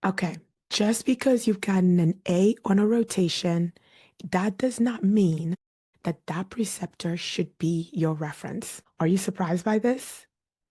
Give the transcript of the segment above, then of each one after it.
Okay, just because you've gotten an A on a rotation, that does not mean that that preceptor should be your reference. Are you surprised by this?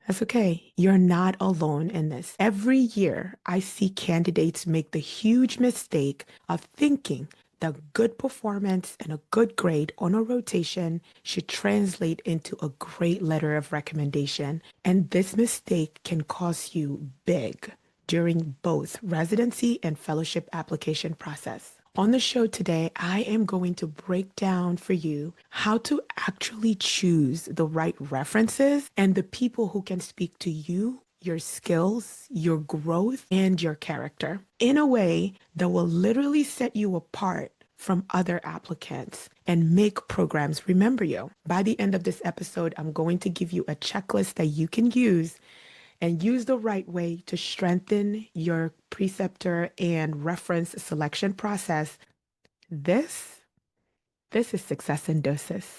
That's okay. You're not alone in this. Every year, I see candidates make the huge mistake of thinking that good performance and a good grade on a rotation should translate into a great letter of recommendation. And this mistake can cost you big during both residency and fellowship application process. On the show today, I am going to break down for you how to actually choose the right references and the people who can speak to you, your skills, your growth, and your character in a way that will literally set you apart from other applicants and make programs remember you. By the end of this episode, I'm going to give you a checklist that you can use the right way to strengthen your preceptor and reference selection process. This, this is Success in Doses.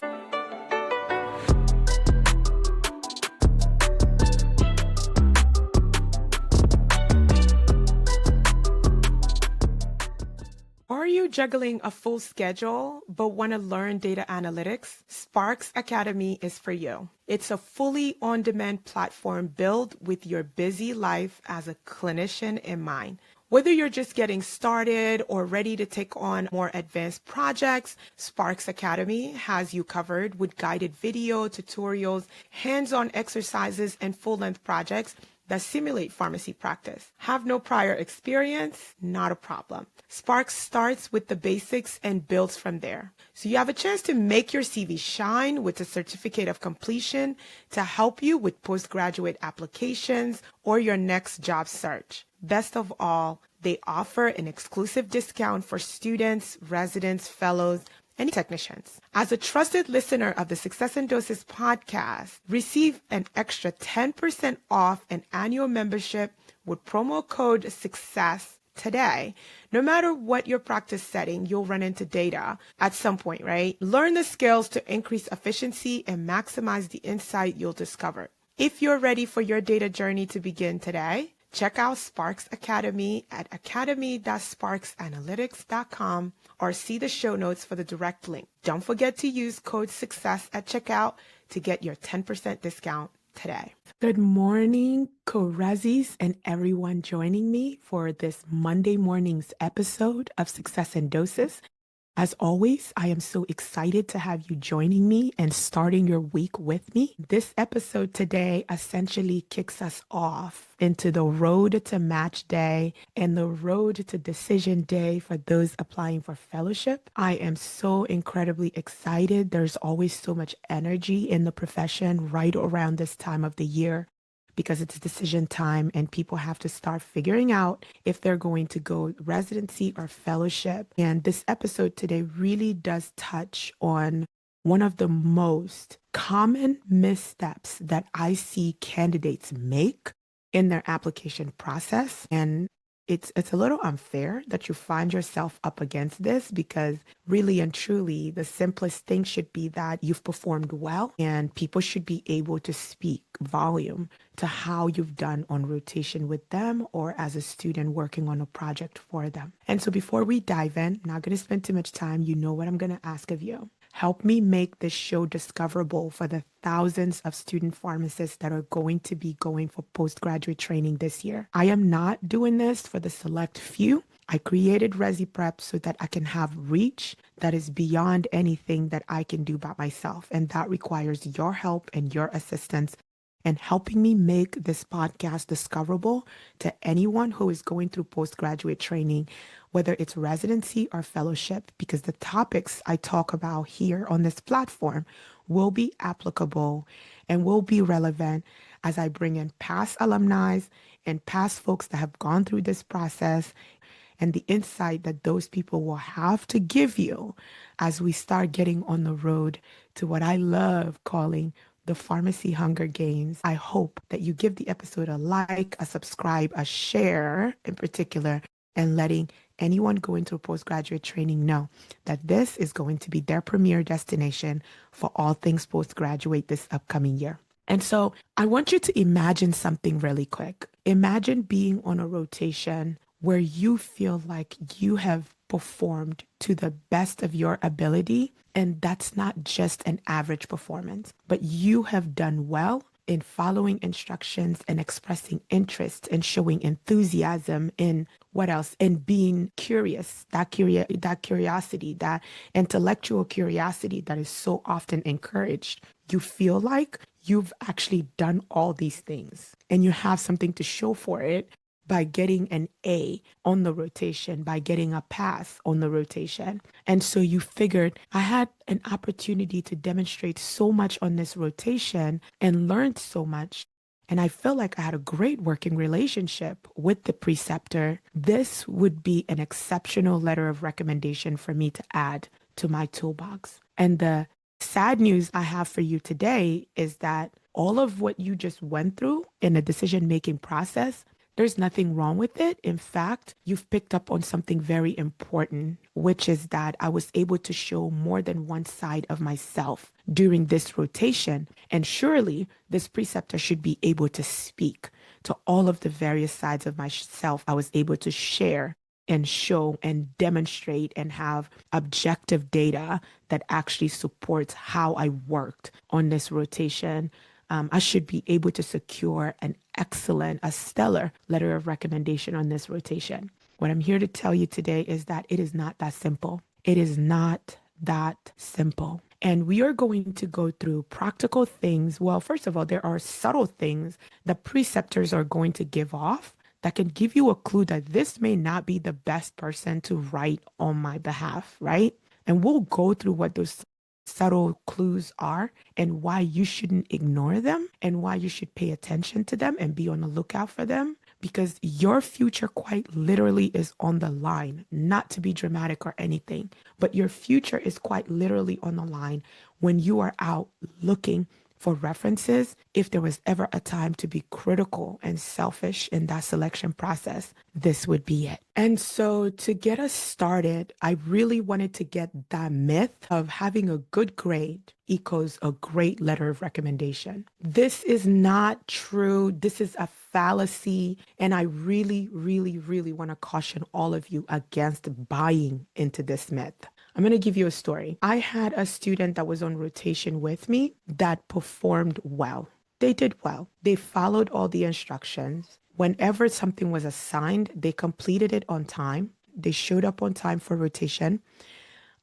Are you juggling a full schedule but want to learn data analytics? Sparks Academy is for you. It's a fully on-demand platform built with your busy life as a clinician in mind. Whether you're just getting started or ready to take on more advanced projects, Sparks Academy has you covered with guided video, tutorials, hands-on exercises, and full-length projects that simulate pharmacy practice. Have no prior experience? Not a problem. Sparks starts with the basics and builds from there. So you have a chance to make your CV shine with a certificate of completion to help you with postgraduate applications or your next job search. Best of all, they offer an exclusive discount for students, residents, fellows, and technicians. As a trusted listener of the Success in Doses podcast, receive an extra 10% off an annual membership with promo code SUCCESS today. No matter what your practice setting, you'll run into data at some point, right? Learn the skills to increase efficiency and maximize the insight you'll discover. If you're ready for your data journey to begin today, check out Sparks Academy at academy.sparksanalytics.com or see the show notes for the direct link. Don't forget to use code SUCCESS at checkout to get your 10% discount today. Good morning, co-resis and everyone joining me for this Monday morning's episode of Success in Doses. As always, I am so excited to have you joining me and starting your week with me. This episode today essentially kicks us off into the road to match day and the road to decision day for those applying for fellowship. I am so incredibly excited. There's always so much energy in the profession right around this time of the year, because it's decision time and people have to start figuring out if they're going to go residency or fellowship. And this episode today really does touch on one of the most common missteps that I see candidates make in their application process. And it's a little unfair that you find yourself up against this, because really and truly, the simplest thing should be that you've performed well and people should be able to speak volume to how you've done on rotation with them or as a student working on a project for them. And so before we dive in, I'm not going to spend too much time. You know what I'm going to ask of you. Help me make this show discoverable for the thousands of student pharmacists that are going to be going for postgraduate training this year. I am not doing this for the select few. I created Resi Prep so that I can have reach that is beyond anything that I can do by myself. And that requires your help and your assistance and helping me make this podcast discoverable to anyone who is going through postgraduate training, whether it's residency or fellowship, because the topics I talk about here on this platform will be applicable and will be relevant as I bring in past alumni and past folks that have gone through this process and the insight that those people will have to give you as we start getting on the road to what I love calling the Pharmacy Hunger Games. I hope that you give the episode a like, a subscribe, a share in particular, and letting anyone going through postgraduate training know that this is going to be their premier destination for all things postgraduate this upcoming year. And so I want you to imagine something really quick. Imagine being on a rotation where you feel like you have performed to the best of your ability. And that's not just an average performance, but you have done well in following instructions and expressing interest and showing enthusiasm in what else? And being curious, that curiosity, that intellectual curiosity that is so often encouraged. You feel like you've actually done all these things and you have something to show for it by getting an A on the rotation, by getting a pass on the rotation. And so you figured I had an opportunity to demonstrate so much on this rotation and learned so much. And I felt like I had a great working relationship with the preceptor. This would be an exceptional letter of recommendation for me to add to my toolbox. And the sad news I have for you today is that all of what you just went through in the decision-making process, there's nothing wrong with it. In fact, you've picked up on something very important, which is that I was able to show more than one side of myself during this rotation. And surely this preceptor should be able to speak to all of the various sides of myself I was able to share and show and demonstrate and have objective data that actually supports how I worked on this rotation. I should be able to secure an excellent, a stellar letter of recommendation on this rotation. What I'm here to tell you today is that it is not that simple. It is not that simple. And we are going to go through practical things. Well, first of all, there are subtle things that preceptors are going to give off that can give you a clue that this may not be the best person to write on my behalf, right? And we'll go through what those subtle clues are and why you shouldn't ignore them and why you should pay attention to them and be on the lookout for them, because your future quite literally is on the line, not to be dramatic or anything, but your future is quite literally on the line when you are out looking for references. If there was ever a time to be critical and selfish in that selection process, this would be it. And so to get us started, I really wanted to get that myth of having a good grade equals a great letter of recommendation. This is not true. This is a fallacy. And I really, really, really want to caution all of you against buying into this myth. I'm going to give you a story. I had a student that was on rotation with me that performed well. They did well. They followed all the instructions. Whenever something was assigned, they completed it on time. They showed up on time for rotation.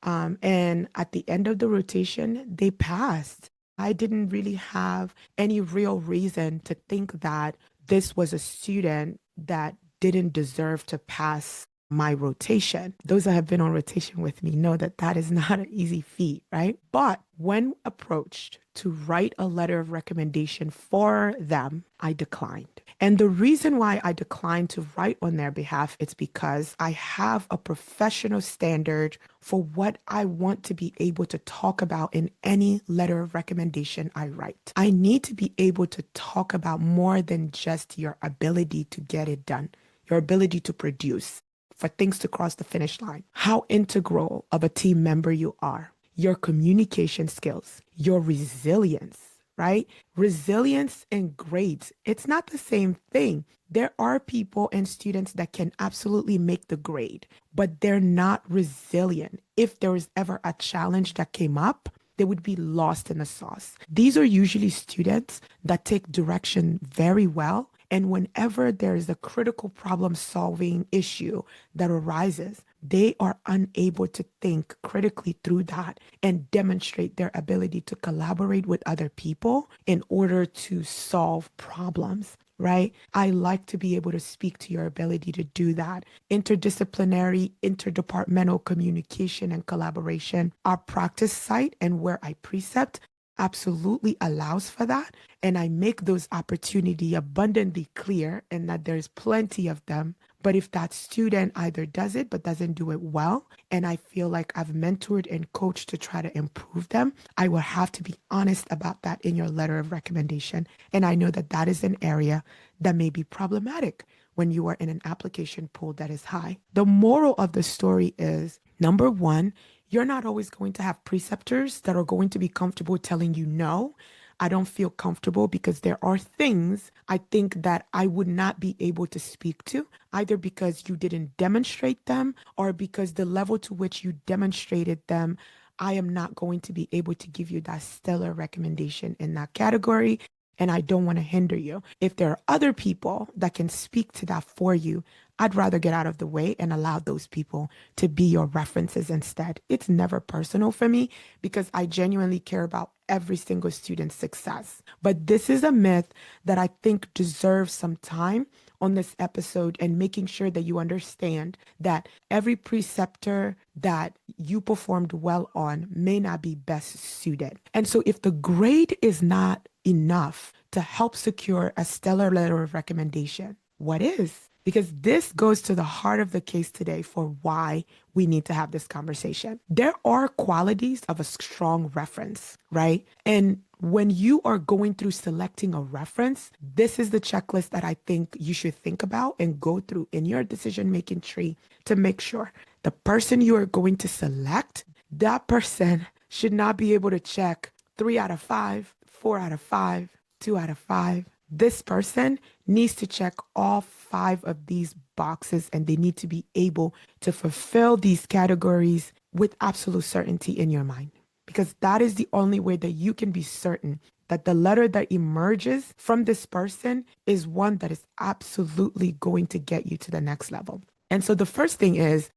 And at the end of the rotation, they passed. I didn't really have any real reason to think that this was a student that didn't deserve to pass my rotation. Those that have been on rotation with me know that that is not an easy feat, right? But when approached to write a letter of recommendation for them, I declined. And the reason why I declined to write on their behalf is because I have a professional standard for what I want to be able to talk about in any letter of recommendation I write. I need to be able to talk about more than just your ability to get it done, your ability to produce, for things to cross the finish line, how integral of a team member you are, your communication skills, your resilience, right? Resilience and grades, it's not the same thing. There are people and students that can absolutely make the grade, but they're not resilient. If there was ever a challenge that came up, they would be lost in the sauce. These are usually students that take direction very well. And whenever there is a critical problem solving issue that arises, they are unable to think critically through that and demonstrate their ability to collaborate with other people in order to solve problems, right? I like to be able to speak to your ability to do that. Interdisciplinary, interdepartmental communication and collaboration, our practice site and where I precept absolutely allows for that. And I make those opportunity abundantly clear and that there's plenty of them. But if that student either does it but doesn't do it well, and I feel like I've mentored and coached to try to improve them, I will have to be honest about that in your letter of recommendation. And I know that that is an area that may be problematic when you are in an application pool that is high. The moral of the story is, number one, you're not always going to have preceptors that are going to be comfortable telling you no. I don't feel comfortable because there are things I think that I would not be able to speak to, either because you didn't demonstrate them or because the level to which you demonstrated them, I am not going to be able to give you that stellar recommendation in that category. And I don't want to hinder you. If there are other people that can speak to that for you, I'd rather get out of the way and allow those people to be your references instead. It's never personal for me because I genuinely care about every single student's success. But this is a myth that I think deserves some time on this episode and making sure that you understand that every preceptor that you performed well on may not be best suited. And so if the grade is not enough to help secure a stellar letter of recommendation, what is? Because this goes to the heart of the case today for why we need to have this conversation. There are qualities of a strong reference, right? And when you are going through selecting a reference, this is the checklist that I think you should think about and go through in your decision-making tree to make sure the person you are going to select, that person should not be able to check 3 out of 5, 4 out of 5, 2 out of 5. This person needs to check all 5 of these boxes and they need to be able to fulfill these categories with absolute certainty in your mind. Because that is the only way that you can be certain that the letter that emerges from this person is one that is absolutely going to get you to the next level. And so the first thing is,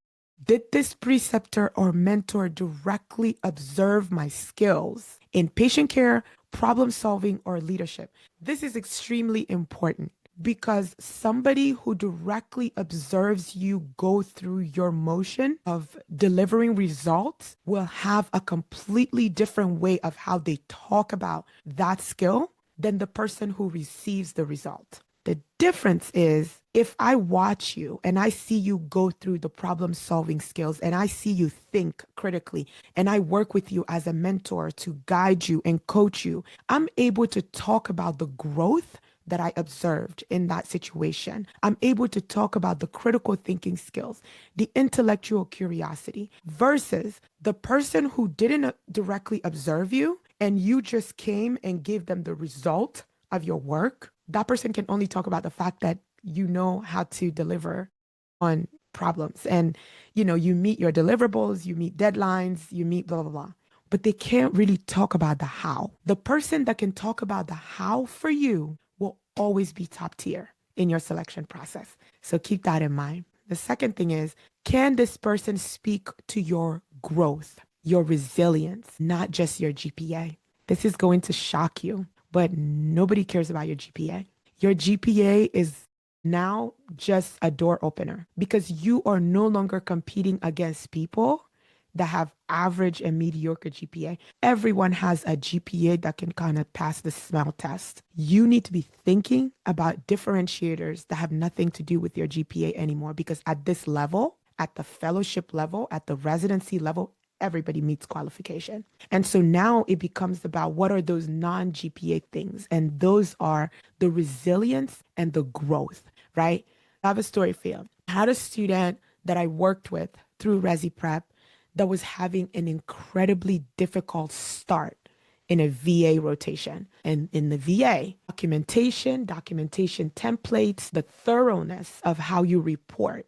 did this preceptor or mentor directly observe my skills in patient care, problem solving, or leadership? This is extremely important because somebody who directly observes you go through your motion of delivering results will have a completely different way of how they talk about that skill than the person who receives the result. The difference is if I watch you and I see you go through the problem solving skills and I see you think critically and I work with you as a mentor to guide you and coach you, I'm able to talk about the growth that I observed in that situation. I'm able to talk about the critical thinking skills, the intellectual curiosity versus the person who didn't directly observe you and you just came and gave them the result of your work. That person can only talk about the fact that you know how to deliver on problems and, you meet your deliverables, you meet deadlines, you meet blah, blah, blah. But they can't really talk about the how. The person that can talk about the how for you will always be top tier in your selection process. So keep that in mind. The second thing is, can this person speak to your growth, your resilience, not just your GPA? This is going to shock you, but nobody cares about your GPA. Your GPA is now just a door opener because you are no longer competing against people that have average and mediocre GPA. Everyone has a GPA that can kind of pass the smell test. You need to be thinking about differentiators that have nothing to do with your GPA anymore because at this level, at the fellowship level, at the residency level, everybody meets qualification. And so now it becomes about what are those non-GPA things? And those are the resilience and the growth, right? I have a story for you. I had a student that I worked with through Resi Prep that was having an incredibly difficult start in a VA rotation. And in the VA, documentation templates, the thoroughness of how you report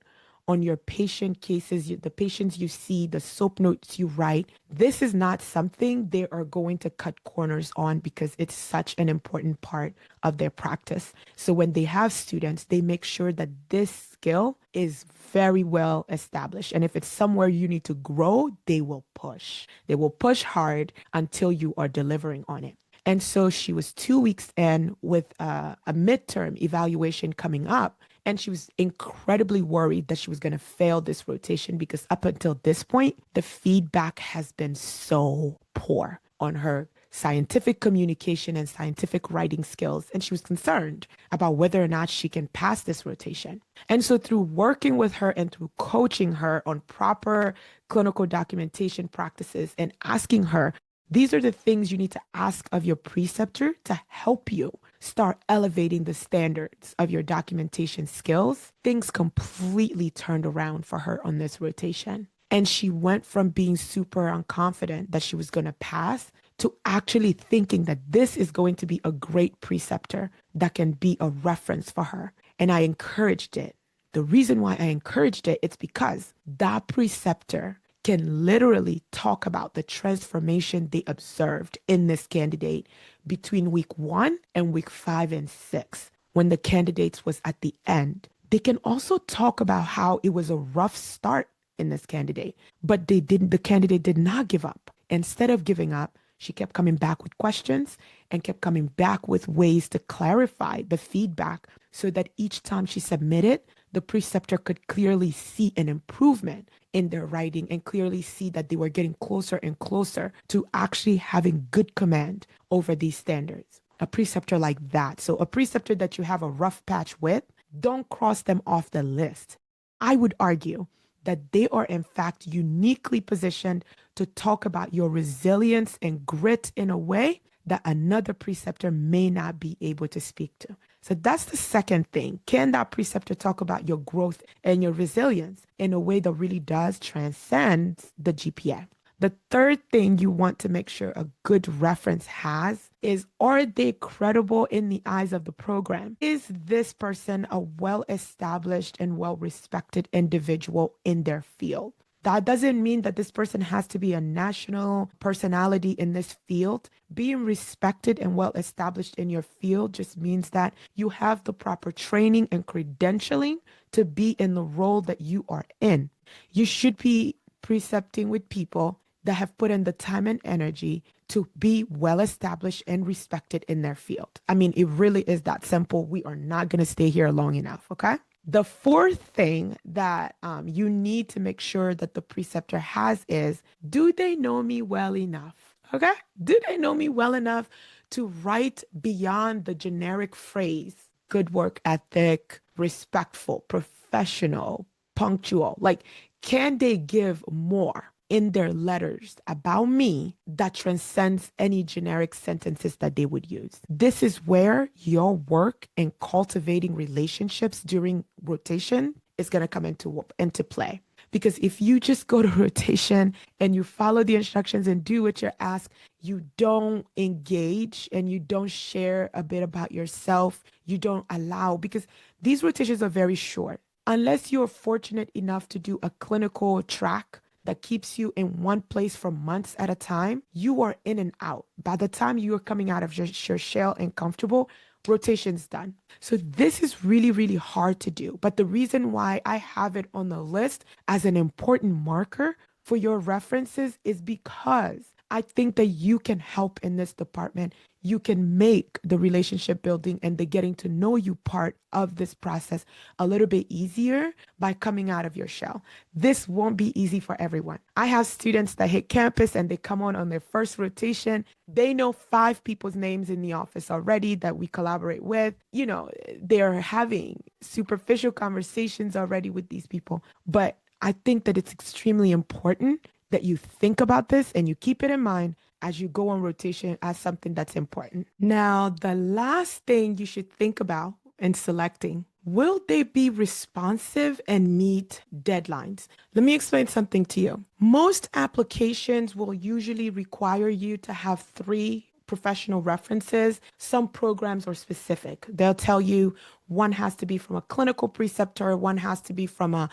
on your patient cases, the patients you see, the soap notes you write. This is not something they are going to cut corners on because it's such an important part of their practice. So when they have students, they make sure that this skill is very well established. And if it's somewhere you need to grow, they will push. They will push hard until you are delivering on it. And so she was 2 weeks in with a midterm evaluation coming up. And she was incredibly worried that she was going to fail this rotation because up until this point, the feedback has been so poor on her scientific communication and scientific writing skills. And she was concerned about whether or not she can pass this rotation. And so through working with her and through coaching her on proper clinical documentation practices and asking her, these are the things you need to ask of your preceptor to help you start elevating the standards of your documentation skills. Things completely turned around for her on this rotation. And she went from being super unconfident that she was going to pass to actually thinking that this is going to be a great preceptor that can be a reference for her. And I encouraged it. The reason why I encouraged it, it's because that preceptor can literally talk about the transformation they observed in this candidate between week 1 and week 5 and 6, when the candidates was at the end. They can also talk about how it was a rough start in this candidate, but the candidate did not give up. Instead of giving up, she kept coming back with questions and kept coming back with ways to clarify the feedback so that each time she submitted, the preceptor could clearly see an improvement in their writing and clearly see that they were getting closer and closer to actually having good command over these standards. A preceptor like that. So a preceptor that you have a rough patch with, don't cross them off the list. I would argue that they are in fact uniquely positioned to talk about your resilience and grit in a way that another preceptor may not be able to speak to. So that's the second thing. Can that preceptor talk about your growth and your resilience in a way that really does transcend the GPA? The third thing you want to make sure a good reference has is, are they credible in the eyes of the program? Is this person a well-established and well-respected individual in their field? That doesn't mean that this person has to be a national personality in this field. Being respected and well-established in your field just means that you have the proper training and credentialing to be in the role that you are in. You should be precepting with people that have put in the time and energy to be well-established and respected in their field. I mean, it really is that simple. We are not going to stay here long enough, okay? The fourth thing that you need to make sure that the preceptor has is, do they know me well enough? Okay? Do they know me well enough to write beyond the generic phrase, good work ethic, respectful, professional, punctual? Like, can they give more in their letters about me that transcends any generic sentences that they would use? This is where your work in cultivating relationships during rotation is going to come into play. Because if you just go to rotation and you follow the instructions and do what you're asked, you don't engage and you don't share a bit about yourself, you don't allow, because these rotations are very short. Unless you're fortunate enough to do a clinical track that keeps you in one place for months at a time, you are in and out. By the time you are coming out of your shell and comfortable, rotation's done. So this is really, really hard to do. But the reason why I have it on the list as an important marker for your references is because I think that you can help in this department. You can make the relationship building and the getting to know you part of this process a little bit easier by coming out of your shell. This won't be easy for everyone. I have students that hit campus and they come on their first rotation. They know 5 people's names in the office already that we collaborate with. You know, they're having superficial conversations already with these people. But I think that it's extremely important that you think about this and you keep it in mind as you go on rotation as something that's important. Now, the last thing you should think about in selecting, will they be responsive and meet deadlines? Let me explain something to you. Most applications will usually require you to have 3 professional references. Some programs are specific. They'll tell you one has to be from a clinical preceptor, one has to be from a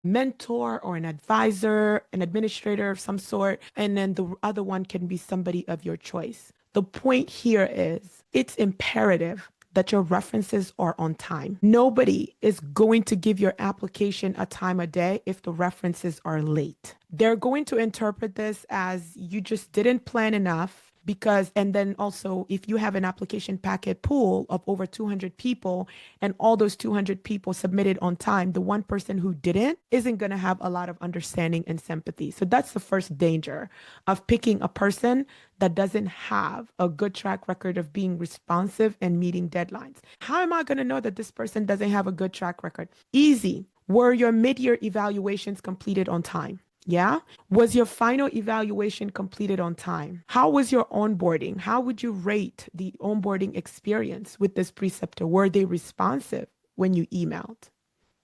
mentor or an advisor, an administrator of some sort, and then the other one can be somebody of your choice. The point here is it's imperative that your references are on time. Nobody is going to give your application a time of day if the references are late. They're going to interpret this as you just didn't plan enough. Because, and then also, if you have an application packet pool of over 200 people and all those 200 people submitted on time, the one person who didn't isn't going to have a lot of understanding and sympathy. So that's the first danger of picking a person that doesn't have a good track record of being responsive and meeting deadlines. How am I going to know that this person doesn't have a good track record? Easy. Were your mid-year evaluations completed on time? Yeah. Was your final evaluation completed on time? How was your onboarding? How would you rate the onboarding experience with this preceptor? Were they responsive when you emailed?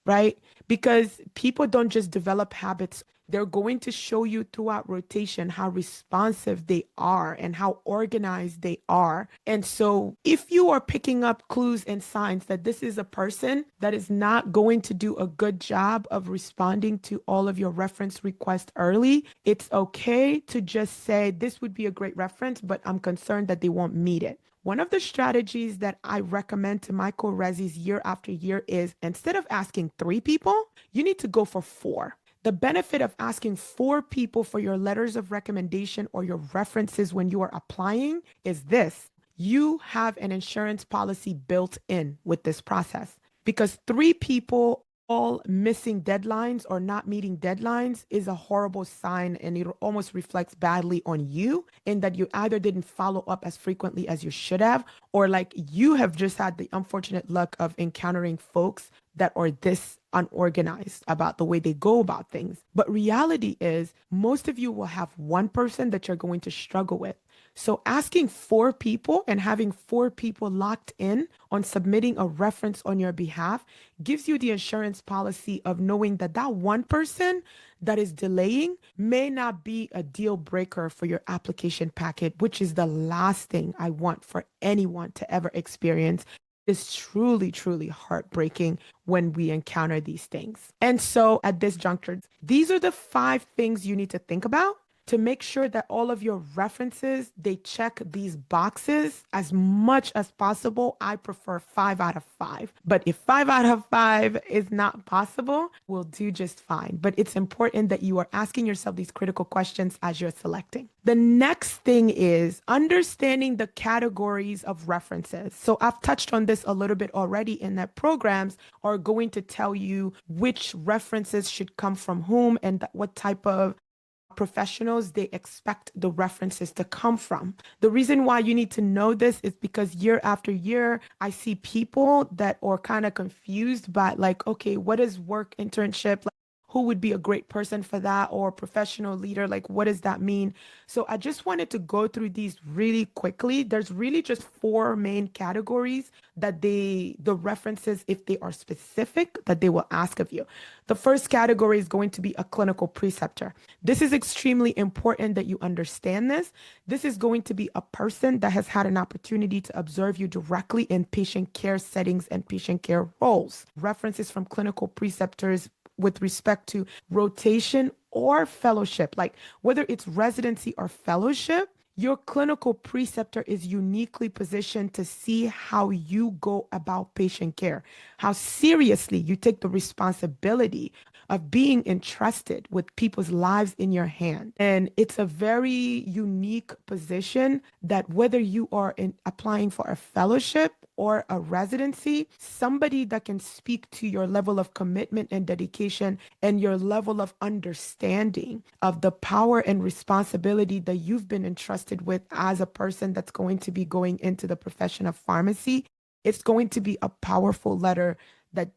Right? Because people don't just develop habits They're going to show you throughout rotation how responsive they are and how organized they are. And so if you are picking up clues and signs that this is a person that is not going to do a good job of responding to all of your reference requests early, it's okay to just say, this would be a great reference, but I'm concerned that they won't meet it. One of the strategies that I recommend to my co-resis year after year is, instead of asking 3 people, you need to go for 4. The benefit of asking 4 people for your letters of recommendation or your references when you are applying is this: you have an insurance policy built in with this process, because 3 people all missing deadlines or not meeting deadlines is a horrible sign, and it almost reflects badly on you in that you either didn't follow up as frequently as you should have, or like you have just had the unfortunate luck of encountering folks that are this unorganized about the way they go about things. But reality is, most of you will have one person that you're going to struggle with. So asking 4 people and having 4 people locked in on submitting a reference on your behalf gives you the insurance policy of knowing that that one person that is delaying may not be a deal breaker for your application packet, which is the last thing I want for anyone to ever experience. It's truly, truly heartbreaking when we encounter these things. And so at this juncture, these are the 5 things you need to think about to make sure that all of your references, they check these boxes as much as possible. I prefer 5 out of 5. But if 5 out of 5 is not possible, we'll do just fine. But it's important that you are asking yourself these critical questions as you're selecting. The next thing is understanding the categories of references. So I've touched on this a little bit already, in that programs are going to tell you which references should come from whom and what type of professionals they expect the references to come from. The reason why you need to know this is because year after year, I see people that are kind of confused by, like, okay, what is work internship? Like, who would be a great person for that, or professional leader? Like, what does that mean? So I just wanted to go through these really quickly. There's really just 4 main categories that the references, if they are specific, that they will ask of you. The first category is going to be a clinical preceptor. This is extremely important that you understand this. This is going to be a person that has had an opportunity to observe you directly in patient care settings and patient care roles. References from clinical preceptors with respect to rotation or fellowship, like whether it's residency or fellowship, your clinical preceptor is uniquely positioned to see how you go about patient care, how seriously you take the responsibility of being entrusted with people's lives in your hand. And it's a very unique position that whether you are applying for a fellowship or a residency, somebody that can speak to your level of commitment and dedication and your level of understanding of the power and responsibility that you've been entrusted with as a person that's going to be going into the profession of pharmacy. It's going to be a powerful letter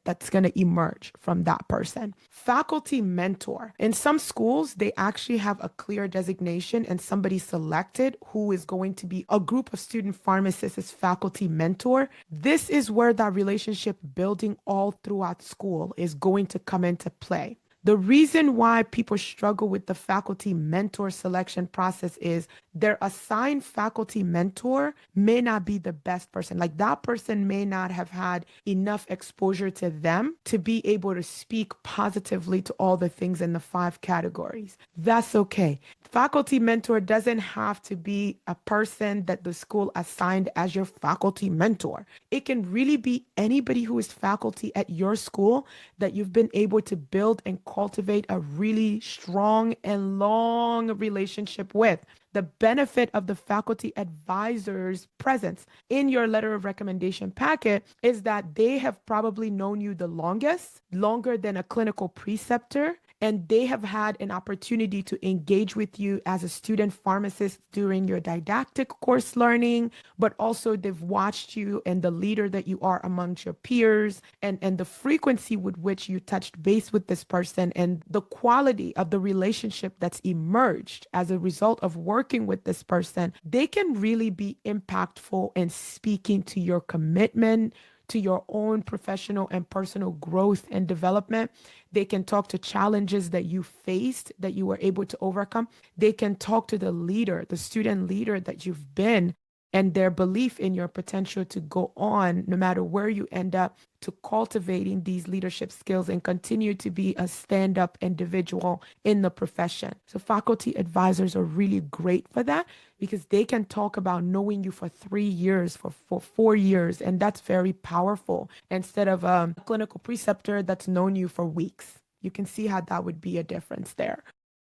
that's going to emerge from that person. Faculty mentor. In some schools, they actually have a clear designation and somebody selected who is going to be a group of student pharmacists as faculty mentor. This is where that relationship building all throughout school is going to come into play. The reason why people struggle with the faculty mentor selection process is their assigned faculty mentor may not be the best person. Like, that person may not have had enough exposure to them to be able to speak positively to all the things in the 5 categories. That's okay. Faculty mentor doesn't have to be a person that the school assigned as your faculty mentor. It can really be anybody who is faculty at your school that you've been able to build and cultivate a really strong and long relationship with. The benefit of the faculty advisor's presence in your letter of recommendation packet is that they have probably known you the longest, longer than a clinical preceptor, and they have had an opportunity to engage with you as a student pharmacist during your didactic course learning, but also they've watched you and the leader that you are amongst your peers, and the frequency with which you touched base with this person and the quality of the relationship that's emerged as a result of working with this person. They can really be impactful in speaking to your commitment, to your own professional and personal growth and development. They can talk to challenges that you faced that you were able to overcome. They can talk to the leader, the student leader that you've been, and their belief in your potential to go on, no matter where you end up, to cultivating these leadership skills and continue to be a stand-up individual in the profession. So faculty advisors are really great for that because they can talk about knowing you for 3 years, for 4 years, and that's very powerful instead of a clinical preceptor that's known you for weeks. You can see how that would be a difference there.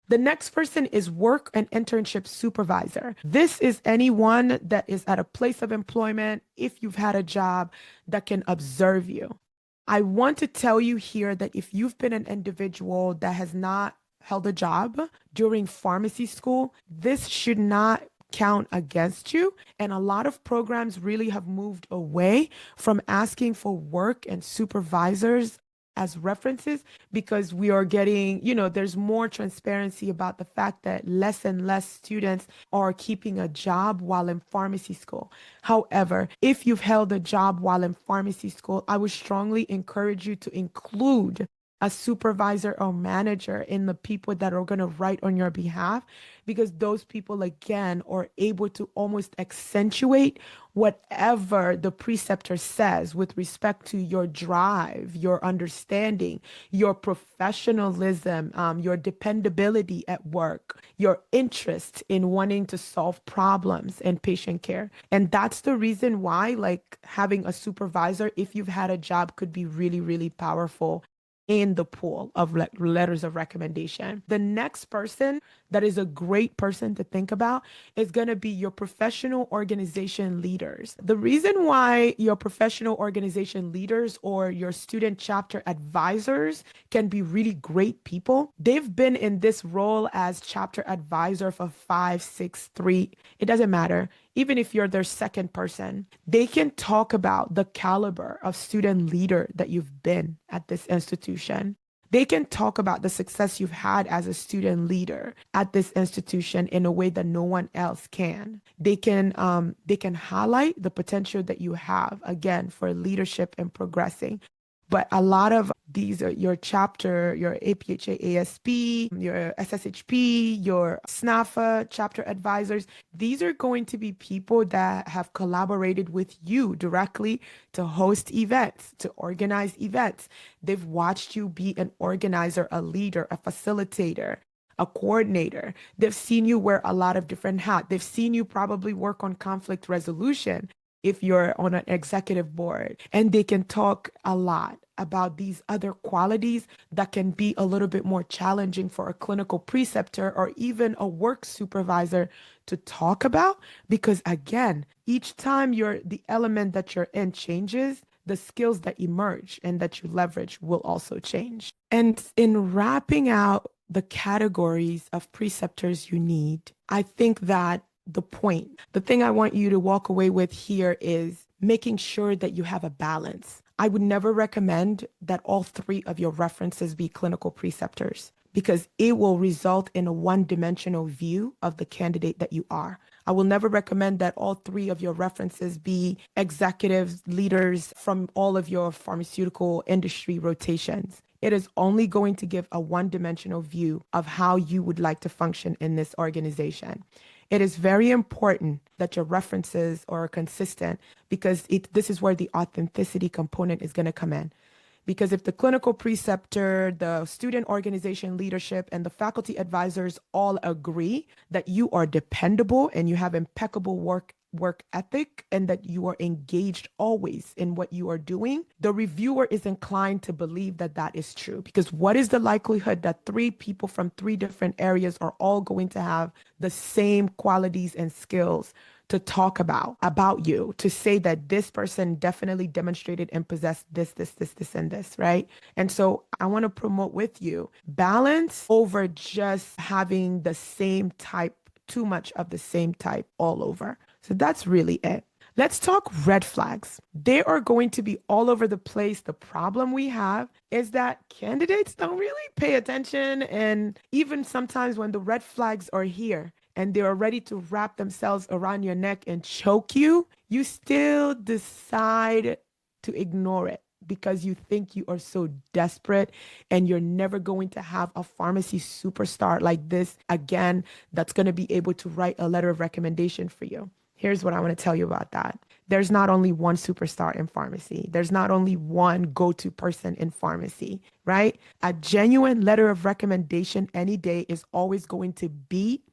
The next person is work and internship supervisor. This is anyone that is at a place of employment, if you've had a job, that can observe you. I want to tell you here that if you've been an individual that has not held a job during pharmacy school, this should not count against you. And a lot of programs really have moved away from asking for work and supervisors as references because we are getting, there's more transparency about the fact that less and less students are keeping a job while in pharmacy school. However, if you've held a job while in pharmacy school, I would strongly encourage you to include a supervisor or manager in the people that are going to write on your behalf, because those people, again, are able to almost accentuate whatever the preceptor says with respect to your drive, your understanding, your professionalism, your dependability at work, your interest in wanting to solve problems in patient care. And that's the reason why, like, having a supervisor, if you've had a job, could be really, really powerful in the pool of letters of recommendation. The next person that is a great person to think about is going to be your professional organization leaders. The reason why your professional organization leaders or your student chapter advisors can be really great people, they've been in this role as chapter advisor for 5, 6, 3, it doesn't matter. Even if you're their second person, they can talk about the caliber of student leader that you've been at this institution. They can talk about the success you've had as a student leader at this institution in a way that no one else can. They can highlight the potential that you have, again, for leadership and progressing. But a lot of these are your chapter, your APHA ASP, your SSHP, your SNAFA chapter advisors. These are going to be people that have collaborated with you directly to host events, to organize events. They've watched you be an organizer, a leader, a facilitator, a coordinator. They've seen you wear a lot of different hats. They've seen you probably work on conflict resolution if you're on an executive board, and they can talk a lot about these other qualities that can be a little bit more challenging for a clinical preceptor or even a work supervisor to talk about, because again, each time the element that you're in changes, the skills that emerge and that you leverage will also change. And in wrapping out the categories of preceptors you need, I think that the thing I want you to walk away with here is making sure that you have a balance. I would never recommend that all 3 of your references be clinical preceptors because it will result in a one-dimensional view of the candidate that you are. I will never recommend that all 3 of your references be executives, leaders from all of your pharmaceutical industry rotations. It is only going to give a one-dimensional view of how you would like to function in this organization. It is very important that your references are consistent because this is where the authenticity component is going to come in. Because if the clinical preceptor, the student organization leadership, and the faculty advisors all agree that you are dependable and you have impeccable work ethic and that you are engaged always in what you are doing, the reviewer is inclined to believe that that is true. Because what is the likelihood that 3 people from 3 different areas are all going to have the same qualities and skills to talk about you, to say that this person definitely demonstrated and possessed this, and this, right? And so I want to promote with you balance over just having the same type, too much of the same type all over. So that's really it. Let's talk red flags. They are going to be all over the place. The problem we have is that candidates don't really pay attention. And even sometimes when the red flags are here and they are ready to wrap themselves around your neck and choke you, you still decide to ignore it because you think you are so desperate and you're never going to have a pharmacy superstar like this again that's going to be able to write a letter of recommendation for you. Here's what I want to tell you about that. There's not only one superstar in pharmacy. There's not only one go-to person in pharmacy, right? A genuine letter of recommendation any day is always going to beat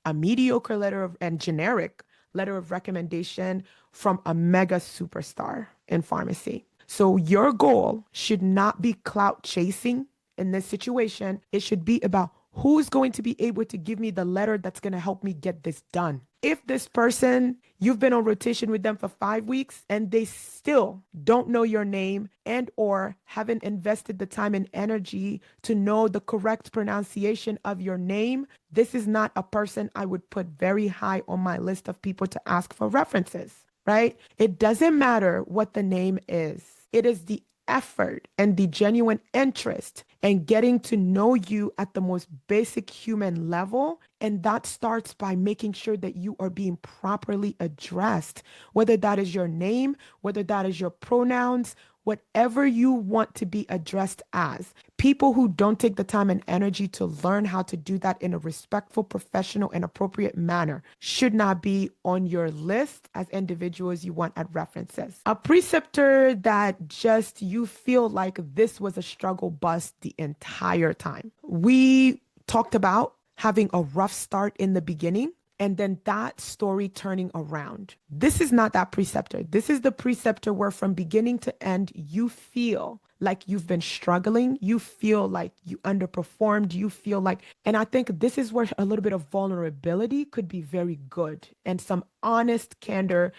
a mediocre letter of and generic letter of recommendation from a mega superstar in pharmacy. So your goal should not be clout chasing in this situation. It should be about who's going to be able to give me the letter that's going to help me get this done. If this person, you've been on rotation with them for 5 weeks and they still don't know your name and or haven't invested the time and energy to know the correct pronunciation of your name, this is not a person I would put very high on my list of people to ask for references, right? It doesn't matter what the name is. It is the effort and the genuine interest and getting to know you at the most basic human level. And that starts by making sure that you are being properly addressed, whether that is your name, whether that is your pronouns, whatever you want to be addressed as. People who don't take the time and energy to learn how to do that in a respectful, professional, and appropriate manner should not be on your list as individuals you want as references. A preceptor that just you feel like this was a struggle bus the entire time. We talked about having a rough start in the beginning and then that story turning around. This is not that preceptor. This is the preceptor where from beginning to end, you feel like you've been struggling. You feel like you underperformed. You feel like, and I think this is where a little bit of vulnerability could be very good and some honest candor,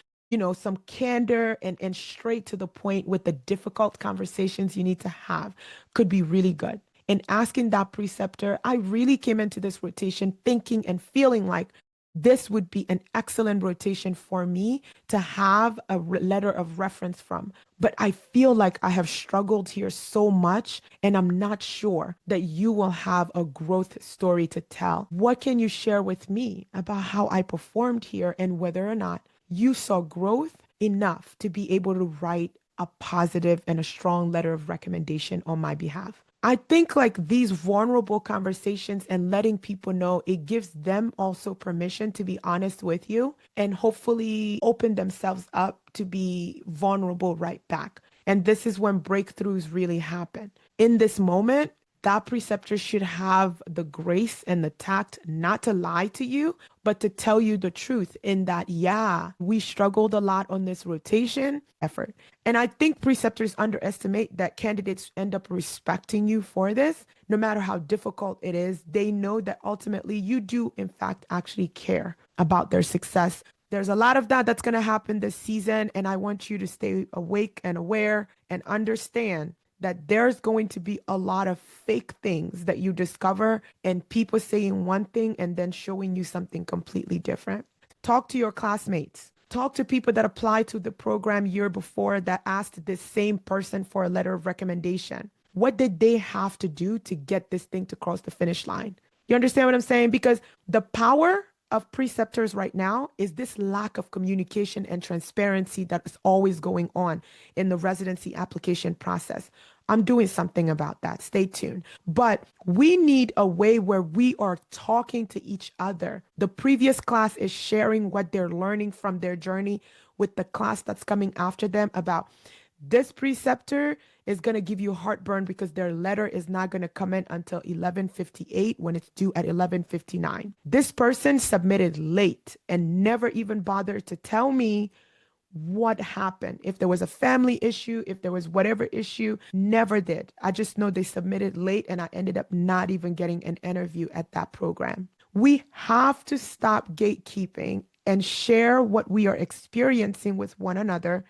some candor and straight to the point with the difficult conversations you need to have could be really good. In asking that preceptor, I really came into this rotation thinking and feeling like this would be an excellent rotation for me to have a letter of reference from. But I feel like I have struggled here so much, and I'm not sure that you will have a growth story to tell. What can you share with me about how I performed here and whether or not you saw growth enough to be able to write a positive and a strong letter of recommendation on my behalf? I think like these vulnerable conversations and letting people know, it gives them also permission to be honest with you and hopefully open themselves up to be vulnerable right back. And this is when breakthroughs really happen. In this moment, that preceptor should have the grace and the tact not to lie to you, but to tell you the truth in that, yeah, we struggled a lot on this rotation effort. And I think preceptors underestimate that candidates end up respecting you for this. No matter how difficult it is, they know that ultimately you do, in fact, actually care about their success. There's a lot of that's going to happen this season, and I want you to stay awake and aware and understand that there's going to be a lot of fake things that you discover and people saying one thing and then showing you something completely different. Talk to your classmates. Talk to people that applied to the program year before that asked this same person for a letter of recommendation. What did they have to do to get this thing to cross the finish line? You understand what I'm saying? Because the power of preceptors right now is this lack of communication and transparency that is always going on in the residency application process. I'm doing something about that. Stay tuned. But we need a way where we are talking to each other. The previous class is sharing what they're learning from their journey with the class that's coming after them about this preceptor is going to give you heartburn because their letter is not going to come in until 11:58 when it's due at 11:59. This person submitted late and never even bothered to tell me what happened. If there was a family issue, if there was whatever issue, never did. I just know they submitted late and I ended up not even getting an interview at that program. We have to stop gatekeeping and share what we are experiencing with one another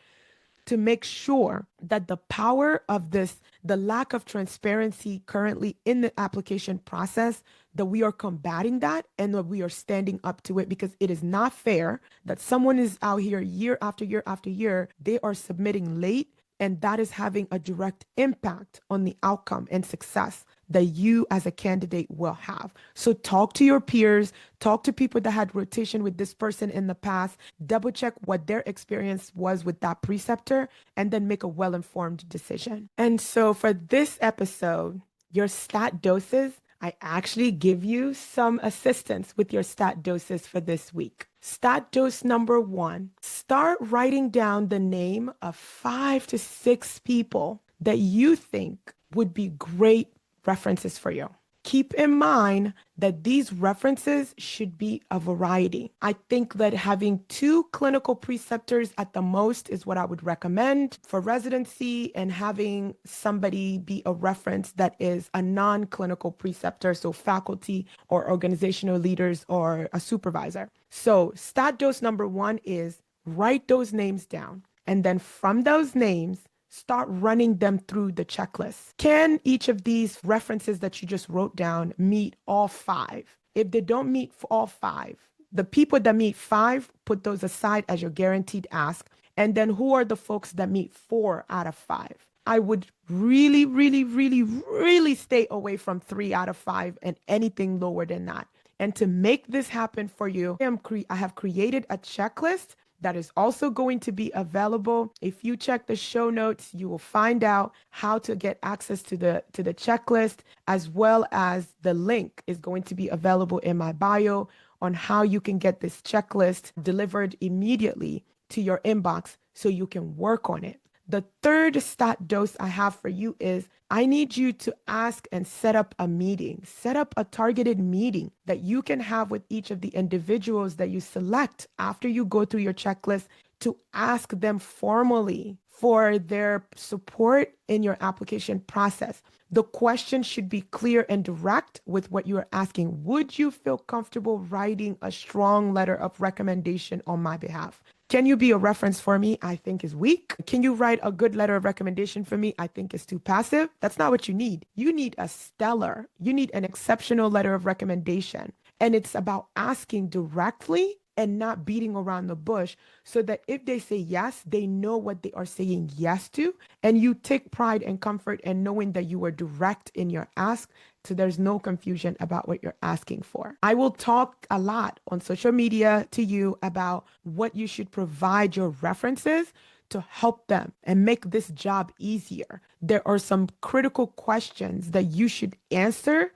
to make sure that the power of this, the lack of transparency currently in the application process, that we are combating that and that we are standing up to it, because it is not fair that someone is out here year after year after year, they are submitting late, and that is having a direct impact on the outcome and success that you as a candidate will have. So talk to your peers, talk to people that had rotation with this person in the past, double check what their experience was with that preceptor, and then make a well-informed decision. And so for this episode, your stat doses, I actually give you some assistance with your stat doses for this week. Stat dose number 1, start writing down the name of 5 to 6 people that you think would be great references for you. Keep in mind that these references should be a variety. I think that having 2 clinical preceptors at the most is what I would recommend for residency, and having somebody be a reference that is a non-clinical preceptor, so faculty or organizational leaders or a supervisor. So stat dose number 1 is write those names down. And then from those names, start running them through the checklist. Can each of these references that you just wrote down meet all 5? If they don't meet all 5, the people that meet 5, put those aside as your guaranteed ask. And then who are the folks that meet 4 out of 5? I would really, really, really, really stay away from 3 out of 5 and anything lower than that. And to make this happen for you, I have created a checklist that is also going to be available. If you check the show notes, you will find out how to get access to the checklist, as well as the link is going to be available in my bio on how you can get this checklist delivered immediately to your inbox so you can work on it. The third stat dose I have for you is I need you to ask and set up a meeting, set up a targeted meeting that you can have with each of the individuals that you select after you go through your checklist, to ask them formally for their support in your application process. The question should be clear and direct with what you are asking. Would you feel comfortable writing a strong letter of recommendation on my behalf? Can you be a reference for me? I think is weak. Can you write a good letter of recommendation for me? I think is too passive. That's not what you need. You need you need an exceptional letter of recommendation. And it's about asking directly and not beating around the bush, so that if they say yes, they know what they are saying yes to. And you take pride and comfort in knowing that you are direct in your ask, so there's no confusion about what you're asking for. I will talk a lot on social media to you about what you should provide your references to help them and make this job easier. There are some critical questions that you should answer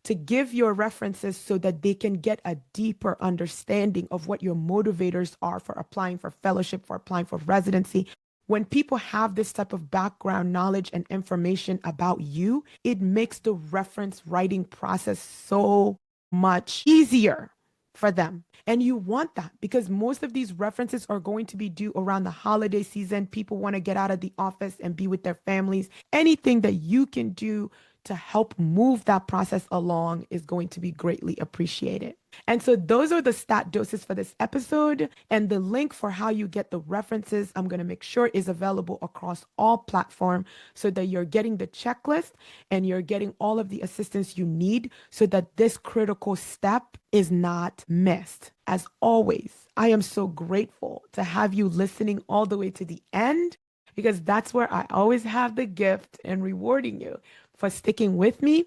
to give your references so that they can get a deeper understanding of what your motivators are for applying for fellowship, for applying for residency. When people have this type of background knowledge and information about you, it makes the reference writing process so much easier for them. And you want that because most of these references are going to be due around the holiday season. People want to get out of the office and be with their families. Anything that you can do to help move that process along is going to be greatly appreciated. And so those are the stat doses for this episode. And the link for how you get the references, I'm going to make sure is available across all platforms, so that you're getting the checklist and you're getting all of the assistance you need so that this critical step is not missed. As always, I am so grateful to have you listening all the way to the end, because that's where I always have the gift in rewarding you for sticking with me.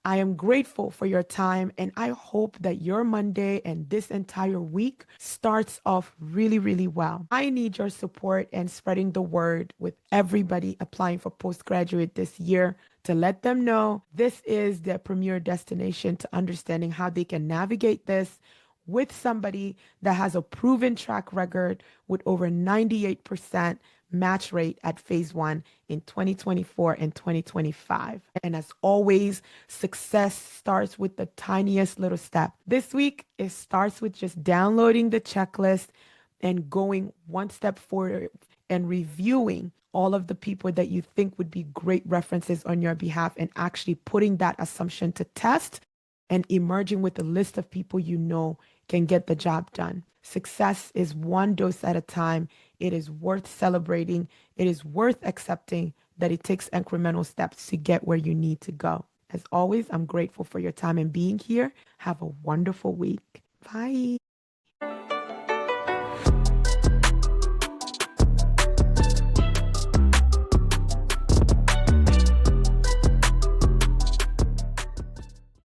I am grateful for your time, and I hope that your Monday and this entire week starts off really, really well. I need your support and spreading the word with everybody applying for postgraduate this year, to let them know this is their premier destination to understanding how they can navigate this with somebody that has a proven track record with over 98% match rate at phase 1 in 2024 and 2025. And as always, success starts with the tiniest little step. This week, it starts with just downloading the checklist and going one step forward and reviewing all of the people that you think would be great references on your behalf, and actually putting that assumption to test and emerging with a list of people you know can get the job done. Success is one dose at a time. It is worth celebrating. It is worth accepting that it takes incremental steps to get where you need to go. As always, I'm grateful for your time and being here. Have a wonderful week. Bye.